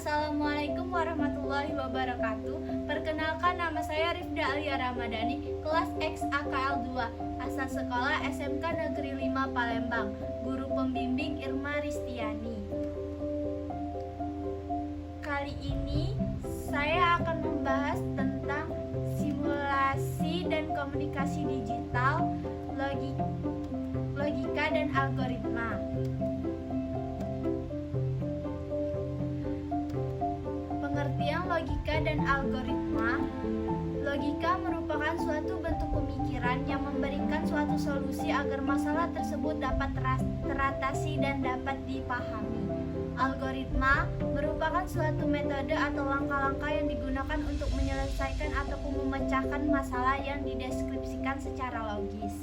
Assalamualaikum warahmatullahi wabarakatuh. Perkenalkan, nama saya Rifda Alia Ramadhani, kelas X AKL 2, asal sekolah SMK Negeri 5 Palembang. Guru pembimbing Irma Ristiani. Kali ini saya akan membahas tentang simulasi dan komunikasi digital, logika dan algoritma. Pengertian logika dan algoritma. Logika merupakan suatu bentuk pemikiran yang memberikan suatu solusi agar masalah tersebut dapat teratasi dan dapat dipahami. Algoritma merupakan suatu metode atau langkah-langkah yang digunakan untuk menyelesaikan ataupun memecahkan masalah yang dideskripsikan secara logis.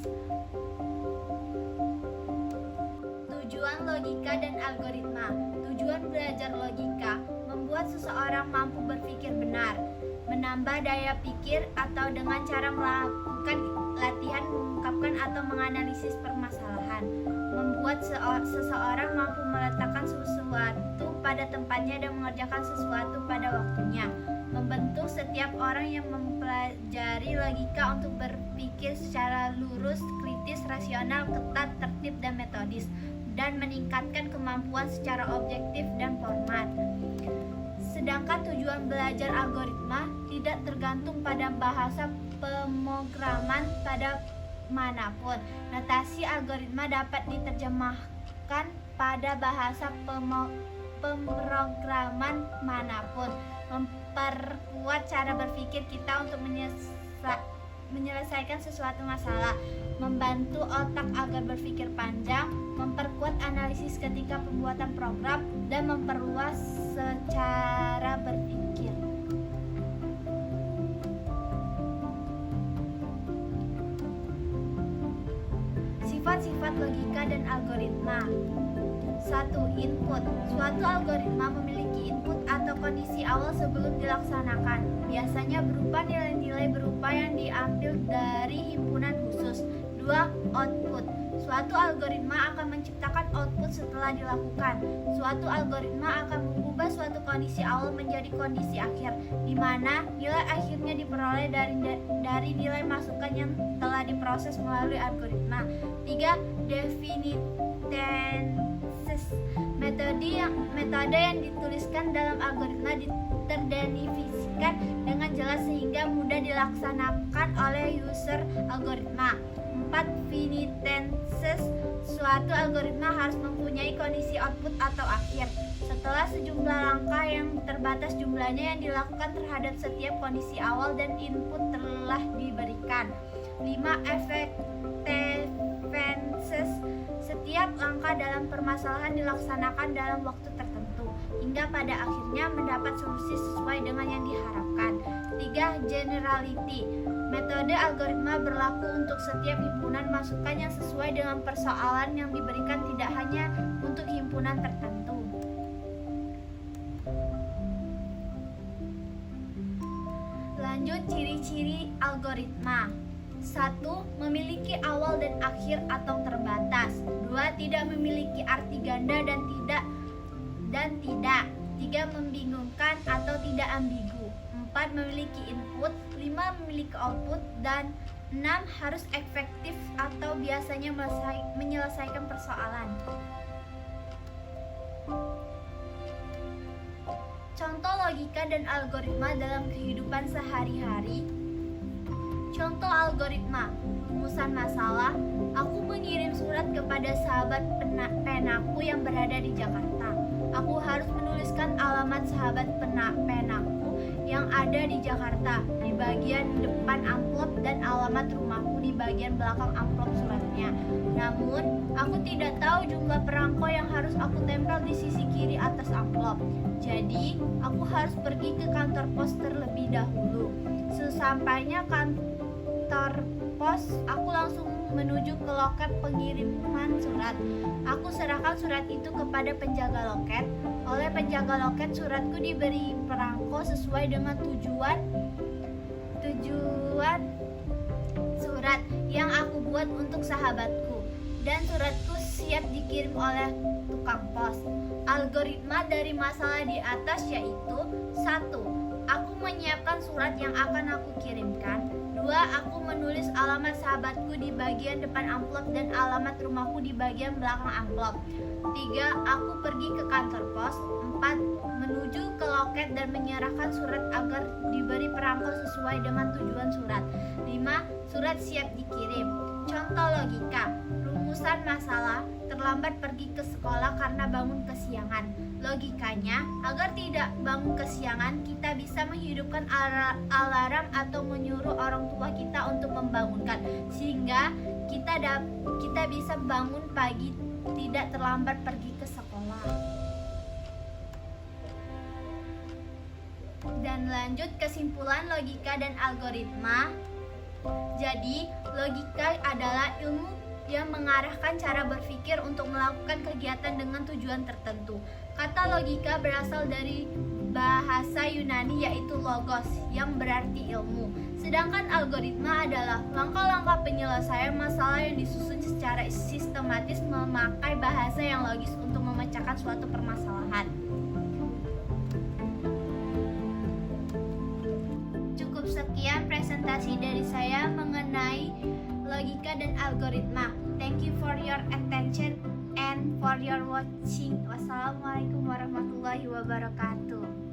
Tujuan logika dan algoritma. Tujuan belajar logika membuat seseorang mampu berpikir benar, menambah daya pikir atau dengan cara melakukan latihan mengungkapkan atau menganalisis permasalahan, membuat seseorang mampu meletakkan sesuatu pada tempatnya dan mengerjakan sesuatu pada waktunya, membentuk setiap orang yang mempelajari logika untuk berpikir secara lurus, kritis, rasional, ketat, tertib, dan metodis, dan meningkatkan kemampuan secara objektif dan format. Sedangkan tujuan belajar algoritma tidak tergantung pada bahasa pemrograman pada manapun. Notasi algoritma dapat diterjemahkan pada bahasa pemrograman manapun, memperkuat cara berpikir kita untuk menyelesaikan sesuatu masalah, membantu otak agar berpikir panjang, memperkuat analisis ketika pembuatan program, dan memperluas secara berpikir. Sifat-sifat logika dan algoritma. 1. Input. Suatu algoritma memiliki input atau kondisi awal sebelum dilaksanakan. Biasanya berupa nilai-nilai berupa yang diambil dari himpunan khusus. 2. Output. Suatu algoritma akan menciptakan output setelah dilakukan. Suatu algoritma akan mengubah suatu kondisi awal menjadi kondisi akhir, di mana nilai akhirnya diperoleh dari nilai masukan yang telah diproses melalui algoritma. 3. Definitenses. Metode yang dituliskan dalam algoritma terdefinisikan dengan jelas sehingga mudah dilaksanakan oleh user algoritma. 4. Finitenses. Suatu algoritma harus mempunyai kondisi output atau akhir setelah sejumlah langkah yang terbatas jumlahnya yang dilakukan terhadap setiap kondisi awal dan input telah diberikan. 5. Effectiveness. Setiap langkah dalam permasalahan dilaksanakan dalam waktu tertentu hingga pada akhirnya mendapat solusi sesuai dengan yang diharapkan. 3. Generality. Metode algoritma berlaku untuk setiap himpunan masukan yang sesuai dengan persoalan yang diberikan, tidak hanya untuk himpunan tertentu. Lanjut, ciri-ciri algoritma. 1. Memiliki awal dan akhir atau terbatas. 2. Tidak memiliki arti ganda dan tidak. 3. Membingungkan atau tidak ambigu. 4. Memiliki input. 5. Memiliki output. Dan 6. Harus efektif atau biasanya menyelesaikan persoalan. Contoh logika dan algoritma dalam kehidupan sehari-hari. Contoh algoritma: rumusan masalah. Aku mengirim surat kepada sahabat penaku yang berada di Jakarta. Aku harus menuliskan alamat sahabat penaku yang ada di Jakarta di bagian depan amplop dan alamat rumahku di bagian belakang amplop suratnya. Namun, aku tidak tahu jumlah perangko yang harus aku tempel di sisi kiri atas amplop. Jadi, aku harus pergi ke kantor pos terlebih dahulu. Sesampainya kantor pos, aku langsung menuju ke loket pengiriman surat. Aku serahkan surat itu kepada penjaga loket. Oleh penjaga loket, suratku diberi perangko sesuai dengan tujuan surat yang aku buat untuk sahabatku. Dan suratku siap dikirim oleh tukang pos. Algoritma dari masalah di atas yaitu: 1. Aku menyiapkan surat yang akan aku kirimkan. 2. Aku menulis alamat sahabatku di bagian depan amplop dan alamat rumahku di bagian belakang amplop. 3. Aku pergi ke kantor pos. 4. Menuju ke loket dan menyerahkan surat agar diberi perangko sesuai dengan tujuan surat. 5. Surat siap dikirim. Contoh logika: rumusan masalah, terlambat pergi ke sekolah karena bangun kesiangan. Logikanya, agar tidak bangun kesiangan, kita bisa menghidupkan alarm atau menyuruh orang tua kita untuk membangunkan, sehingga kita bisa bangun pagi, tidak terlambat pergi ke sekolah. Dan lanjut kesimpulan logika dan algoritma. Jadi, logika adalah ilmu yang mengarahkan cara berpikir untuk melakukan kegiatan dengan tujuan tertentu. Kata logika berasal dari bahasa Yunani yaitu logos, yang berarti ilmu. Sedangkan algoritma adalah langkah-langkah penyelesaian masalah yang disusun secara sistematis memakai bahasa yang logis untuk memecahkan suatu permasalahan. Cukup sekian presentasi dari saya mengenai logika dan algoritma. Thank you for your attention and for your watching. Wassalamualaikum warahmatullahi wabarakatuh.